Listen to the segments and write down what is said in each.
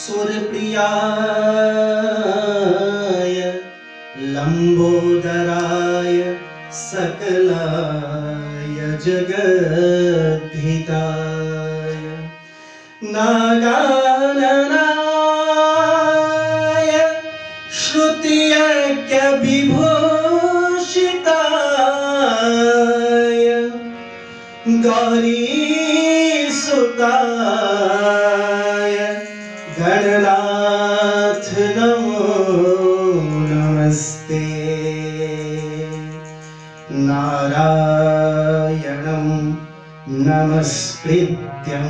सुरप्रियाय लंबोदराय सकलाय जगद्धिताय नागाननाय श्रुतियज्ञ विभूषिताय गौरीसुताय गणनाथ नमो नमस्ते। नारायणं नमस्कृत्यं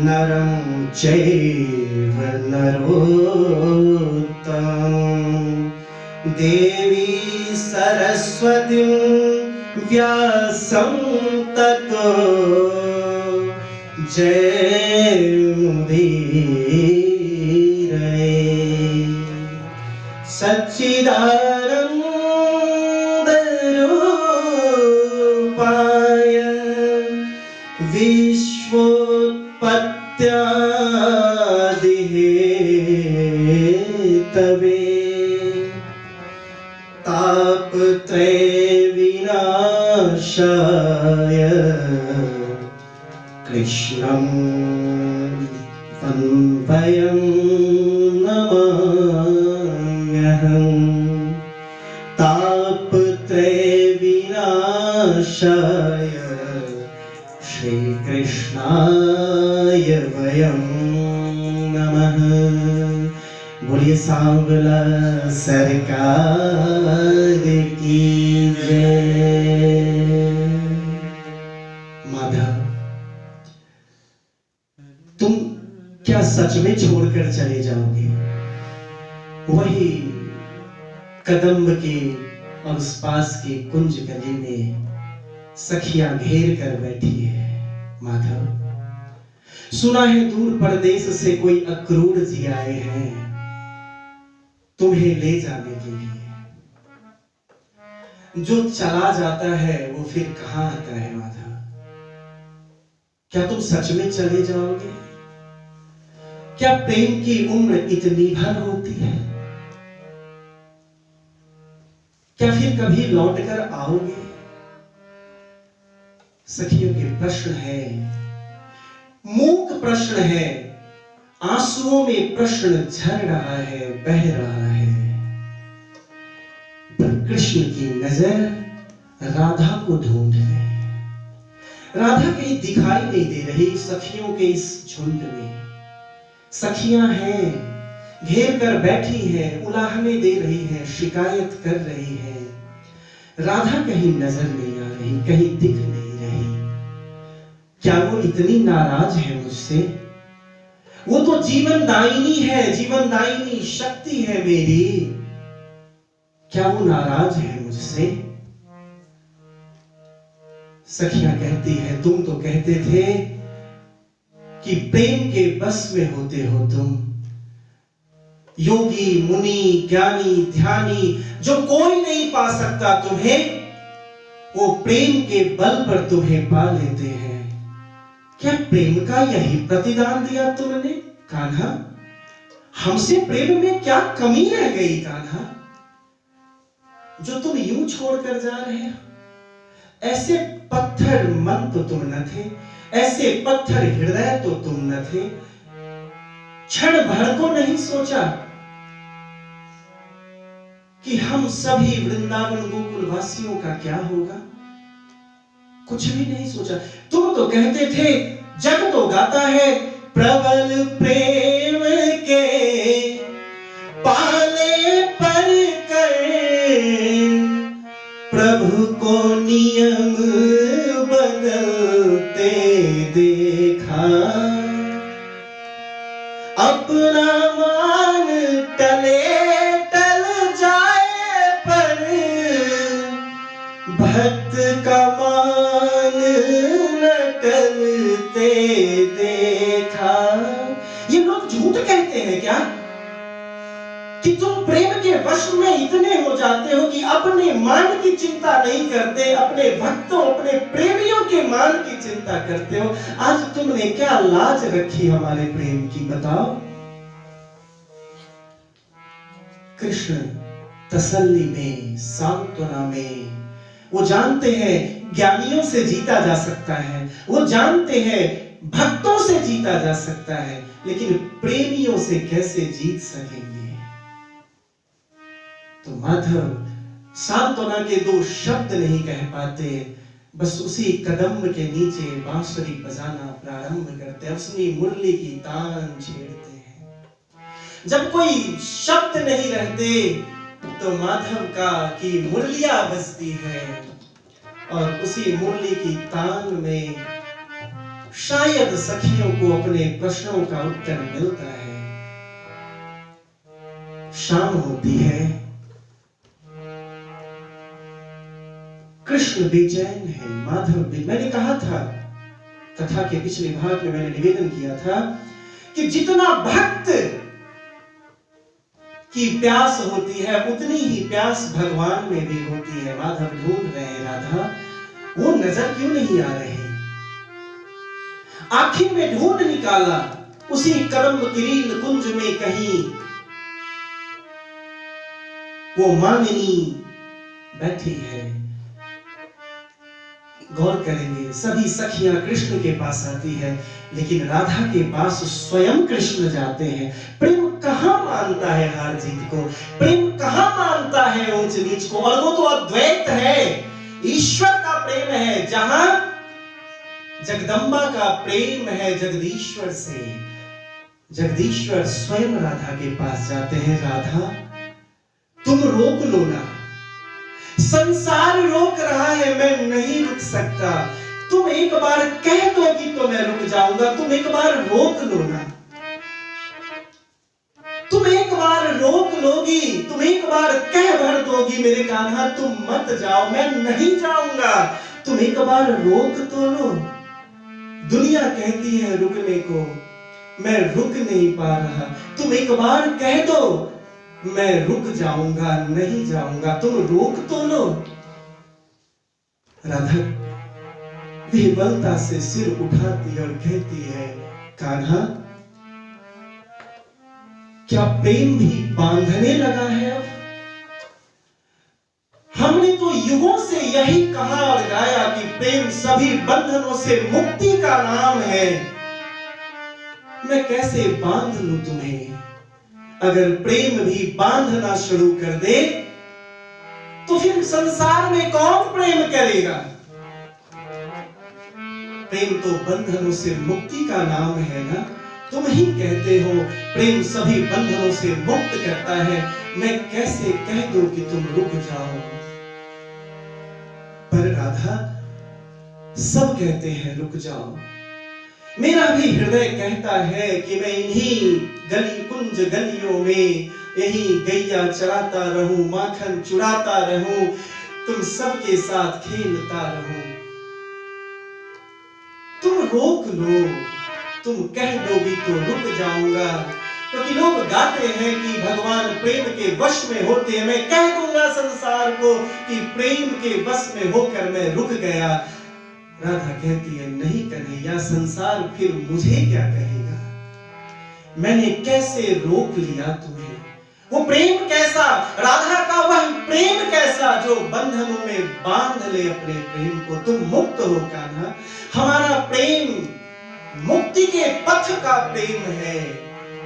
नरं चैव नरोत्तमं देवी सरस्वतीं व्यासं ततो जयमुदीरये। सच्चिदानन्दरूपाय विश्वोत्पत्त्यादिहेतवे तापत्रय विनाशाय कृष्णं वयं नमाम्यहम्। तापत्रय विनाशाय श्रीकृष्णाय वयं नमः। बोलिए सांवला सरकार की जय। माधव, तुम क्या सच में छोड़कर चले जाओगे? वही कदम्ब के और उस पास के कुंज गली में सखियां घेर कर बैठी है। माधव, सुना है दूर परदेश से कोई अक्रूर जी आए हैं तुम्हें ले जाने के लिए। जो चला जाता है वो फिर कहां आता है? माधव, क्या तुम सच में चले जाओगे? क्या प्रेम की उम्र इतनी भर होती है? क्या फिर कभी लौटकर आओगे? सखियों के प्रश्न है, मूक प्रश्न है, आंसुओं में प्रश्न झर रहा है, बह रहा है। पर कृष्ण की नजर राधा को ढूंढ रही है। राधा कहीं दिखाई नहीं दे रही सखियों के इस झुंड में। सखियां हैं, घेर कर बैठी हैं, उलाहने दे रही हैं, शिकायत कर रही हैं। राधा कहीं नजर नहीं आ रही, कहीं दिख नहीं रही। क्या वो इतनी नाराज है मुझसे? वो तो जीवनदायिनी है, जीवनदायिनी शक्ति है मेरी। क्या वो नाराज है मुझसे? सखियां कहती है, तुम तो कहते थे कि प्रेम के बस में होते हो तुम। योगी मुनि ज्ञानी ध्यानी जो कोई नहीं पा सकता तुम्हें, वो प्रेम के बल पर तुम्हें पा लेते हैं। क्या प्रेम का यही प्रतिदान दिया तुमने कान्हा? हमसे प्रेम में क्या कमी रह गई कान्हा, जो तुम यूं छोड़कर जा रहे हो? ऐसे पत्थर मन तो तुम न थे, ऐसे पत्थर हृदय तो तुम न थे। क्षण भर को नहीं सोचा कि हम सभी वृंदावन गोकुल वासियों का क्या होगा? कुछ भी नहीं सोचा। तुम तो कहते थे, जग तो गाता है प्रबल प्रेम के पाले पर कर प्रभु को नियम बदलते देखा। अपना मान टले टल जाए पर भक्त का मान न टलते देखा। ये लोग झूठ कहते हैं क्या? कि तुम प्रेम के वश में इतने हो जाते हो कि अपने मान की चिंता नहीं करते, अपने भक्तों, अपने प्रेमियों के मान की चिंता करते हो। आज तुमने क्या लाज रखी हमारे प्रेम की, बताओ। कृष्ण तसल्ली में, सांत्वना में, वो जानते हैं ज्ञानियों से जीता जा सकता है, वो जानते हैं भक्तों से जीता जा सकता है, लेकिन प्रेमियों से कैसे जीत सकेंगे। तो माधव सांत्वना के दो शब्द नहीं कह पाते, बस उसी कदम के नीचे बांसुरी बजाना प्रारंभ करते हैं, उसकी मुरली की तान छेड़ते हैं। जब कोई शब्द नहीं रहते तो माधव का की मुरलियां बजती है, और उसी मुरली की तान में शायद सखियों को अपने प्रश्नों का उत्तर मिलता है। शाम होती है, कृष्ण बेचैन है, माधव भी। मैंने कहा था, कथा के पिछले भाग में मैंने निवेदन किया था कि जितना भक्त की प्यास होती है उतनी ही प्यास भगवान में भी होती है। माधव ढूंढ रहे हैं राधा, वो नजर क्यों नहीं आ रहे। आखिर में ढूंढ निकाला, उसी करम किरील कुंज में कहीं वो मानिनी बैठी है। गौर करेंगे, सभी सखियां कृष्ण के पास आती है, लेकिन राधा के पास स्वयं कृष्ण जाते हैं। प्रेम कहां मानता है हार जीत को, प्रेम कहां मानता है ऊंच नीच को, और वो तो अद्वैत है, ईश्वर का प्रेम है। जहां जगदम्बा का प्रेम है जगदीश्वर से, जगदीश्वर स्वयं राधा के पास जाते हैं। राधा तुम रोक लो ना, संसार रोक रहा है, मैं नहीं रुक सकता। तुम एक बार कह दो कि तो मैं रुक जाऊंगा, तुम एक बार रोक लो ना। तुम एक बार रोक लोगी, तुम एक बार कह भर दोगी मेरे कान्हा तुम मत जाओ, मैं नहीं जाऊंगा। तुम एक बार रोक तो लो। दुनिया कहती है रुकने को, मैं रुक नहीं पा रहा। तुम एक बार कह दो, मैं रुक जाऊंगा, नहीं जाऊंगा, तुम रोक तो लो। राधा विह्वलता से सिर उठाती और कहती है, कान्हा क्या प्रेम भी बांधने लगा है अब? हमने तो युगों से यही कहा और गाया कि प्रेम सभी बंधनों से मुक्ति का नाम है। मैं कैसे बांध लूं तुम्हें? अगर प्रेम भी बांधना शुरू कर दे तो फिर संसार में कौन प्रेम करेगा? प्रेम तो बंधनों से मुक्ति का नाम है ना। तुम ही कहते हो प्रेम सभी बंधनों से मुक्त करता है, मैं कैसे कह दूं कि तुम रुक जाओ? पर राधा सब कहते हैं रुक जाओ, मेरा भी हृदय कहता है कि मैं इन्हीं गली कुंज गलियों में यही गैया चराता रहूं, माखन चुराता रहूं, तुम सबके साथ खेलता रहूं। तुम रोक लो, तुम कह दोगी तो रुक जाऊंगा, क्योंकि लोग गाते हैं कि भगवान प्रेम के वश में होते हैं। मैं कह दूंगा संसार को कि प्रेम के वश में होकर मैं रुक गया। राधा कहती है, नहीं कन्हैया, संसार फिर मुझे क्या कहेगा? मैंने कैसे रोक लिया तुम्हें? वो प्रेम कैसा, राधा का वह प्रेम कैसा जो बंधनों में बांध ले अपने प्रेम को। तुम मुक्त हो कान्हा, हमारा प्रेम मुक्ति के पथ का प्रेम है।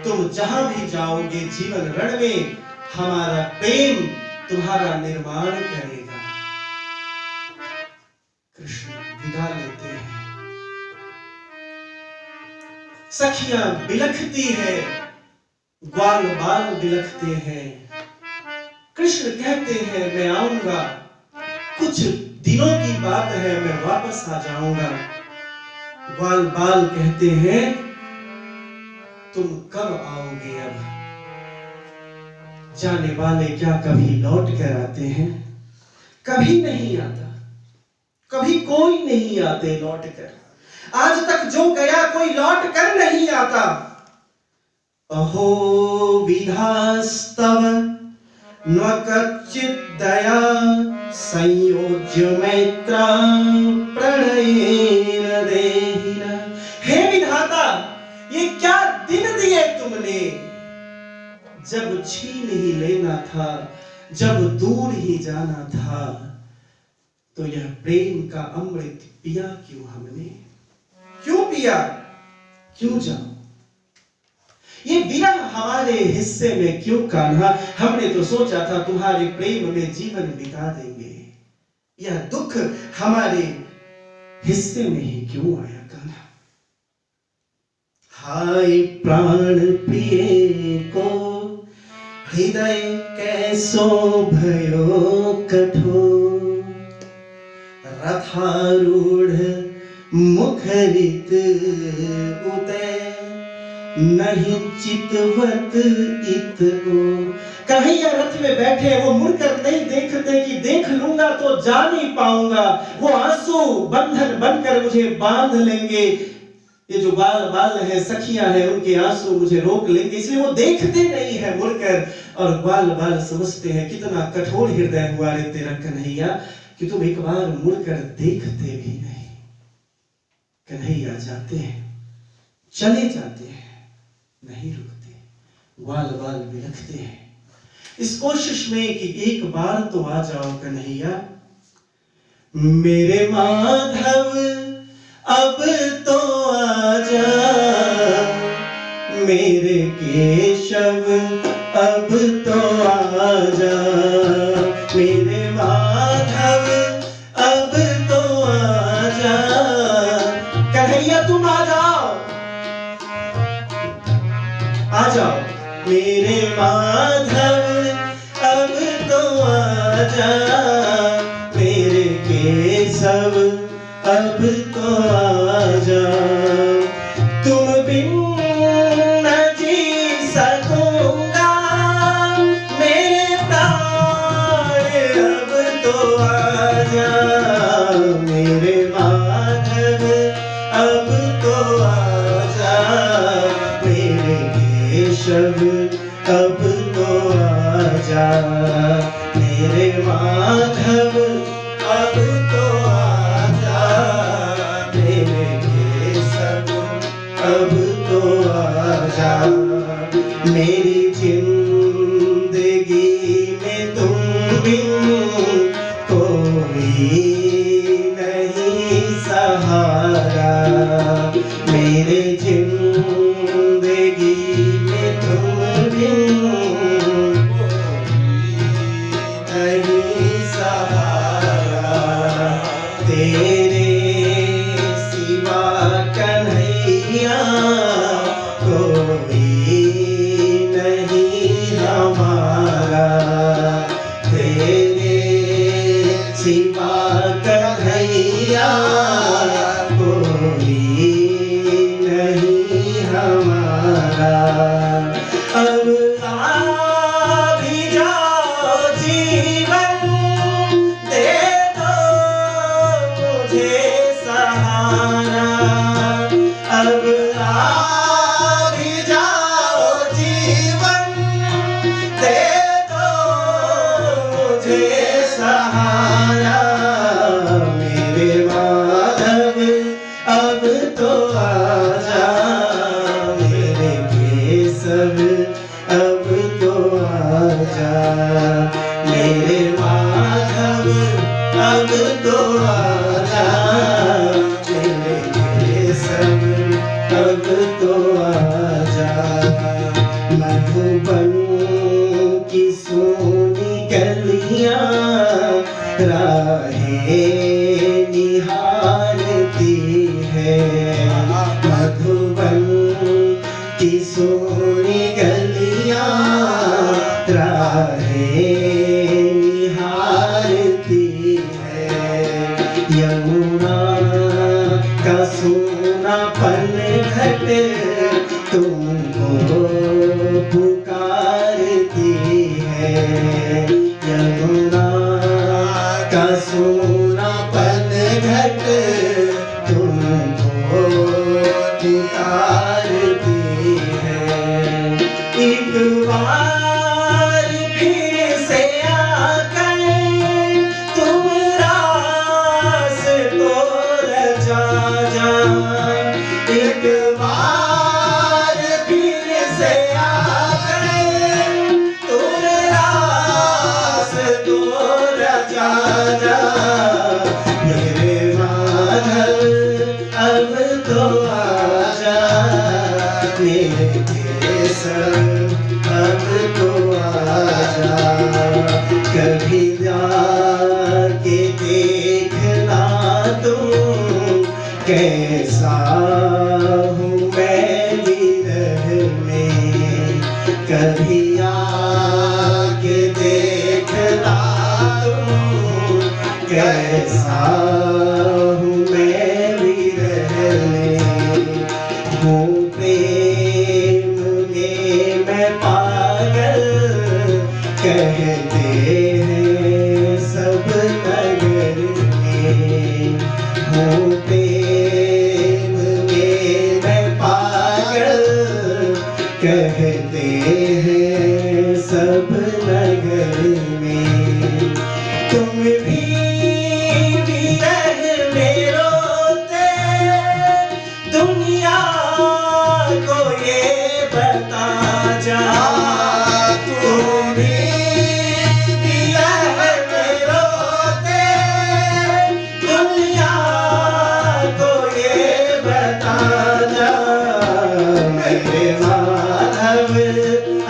तुम जहां भी जाओगे जीवन रण में, हमारा प्रेम तुम्हारा निर्माण करेगा। कृष्ण विदा लेते हैं, सखियां बिलखती है, ग्वाल बाल बिलखते हैं। कृष्ण कहते हैं मैं आऊंगा, कुछ दिनों की बात है, मैं वापस आ जाऊंगा। ग्वाल बाल कहते हैं तुम कब आओगे अब? जाने वाले क्या कभी लौट कर आते हैं? कभी नहीं आता, कभी कोई नहीं आते लौट कर। आज तक जो गया कोई लौट कर नहीं आता, अहो विधास्तव न कच्चित् दया संयोज्य मैत्रा प्रणयेन देहिना। हे विधाता, ये क्या दिन दिए तुमने, जब छीन ही लेना था, जब दूर ही जाना था, तो यह प्रेम का अमृत पिया क्यों हमने, क्यों पिया, क्यों जाओ, ये विरह हमारे हिस्से में क्यों कान्हा, हमने तो सोचा था तुम्हारे प्रेम में जीवन बिता देंगे, यह दुख हमारे हिस्से में ही क्यों आया कान्हा। हाय प्राण प्रिय को हृदय कैसो भयो कठोर, रथारूढ़ मुखरित उदय नहीं चितवत इत ओ। कन्हैया रथ में बैठे, वो मुड़कर नहीं देखते कि देख लूंगा तो जा नहीं पाऊंगा, वो आंसू बंधन बनकर मुझे बांध लेंगे, ये जो बाल बाल है सखियां हैं उनके आंसू मुझे रोक लेंगे, इसलिए वो देखते नहीं है मुड़कर, और बाल बाल समझते हैं कितना कठोर हृदय हुआ रे तेरा कन्हैया कि तुम एक बार मुड़कर देखते भी नहीं। कन्हैया जाते हैं, चले जाते हैं, नहीं रुकते, बाल बाल बिलखते हैं इस कोशिश में कि एक बार तो आ जाओ कन्हैया। मेरे माधव अब तो आजा, मेरे केशव अब तो आजा, मेरे माधव अब तो आजा, कन्हैया तुम आ जाओ, आ जाओ मेरे माधव अब तो आजा, मेरे केशव अब तो आजा, तुम बिन न जी सकूंगा, मेरे प्राण अब तो आजा, मेरे माधव अब तो आजा, मेरे केशव अब तो आजा, मेरे माधव अब तो आजा, मेरे केशव अब तो आजा, मेरी जिंदगी में तुम बिन कोई नहीं सहारा, मेरे जिंदगी में तुम बिन नहीं सहारा, तेरे सिवा कन्हैया कोई नहीं हमारा, तेरे सिवा कन्हैया कोई नहीं हमारा। अब आ भी जाओ जीवन दे दो मुझे सहारा, अब आ भी जाओ जीवन दे दो मुझे सहारा, मेरे माधव अब तो आजा, मेरे केशव अब तो आजा, मेरे माधव अब तो आजा, मेरे केशव अब तो आजा, मधुबन की सोनी गलियां राहें निहारती है, मधुबन की सोनी गलियां राहें निहारती है, यमुना का सोना पनघट तुमको पुकारती है, यमुना का सोना पनघट तुमको पुकारती है, केसर अब तो आजा, कभी जाके देखना तुम कैसा हूँ मैं विरह में, कभी आके देखना तुम कैसा हूँ मैं विरह में। हूँ प्रेम में मैं पागल, कहते हैं सब नगर में। हूँ प्रेम में मैं पागल, कहते हैं सब नगर में। तुम भी विरह में रोते, दुनिया को ये बता जा। तुम भी विरह में रोते, दुनिया को ये बता जा। मेरे माधव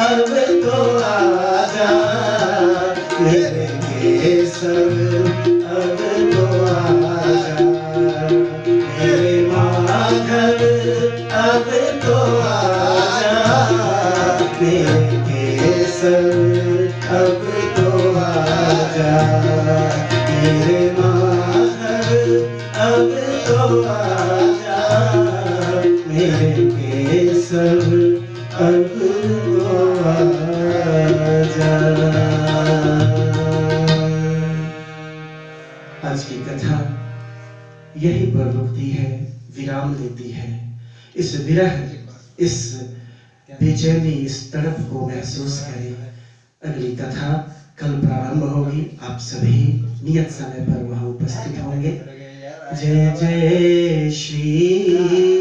अब तो आजा, मेरे केसर अब तो आजा, मेरे माधव अब तो आजा, मेरे केसर अब तो आजा, मेरे माधव अब तो आजा, मेरे केसर अब तो आजा। आज की कथा यही पर रुकती है, विराम लेती है। इस विरह, इस बेचैनी, इस तड़प को महसूस करें। अगली कथा कल प्रारंभ होगी। आप सभी नियत समय पर वहां उपस्थित होंगे। जय जय श्री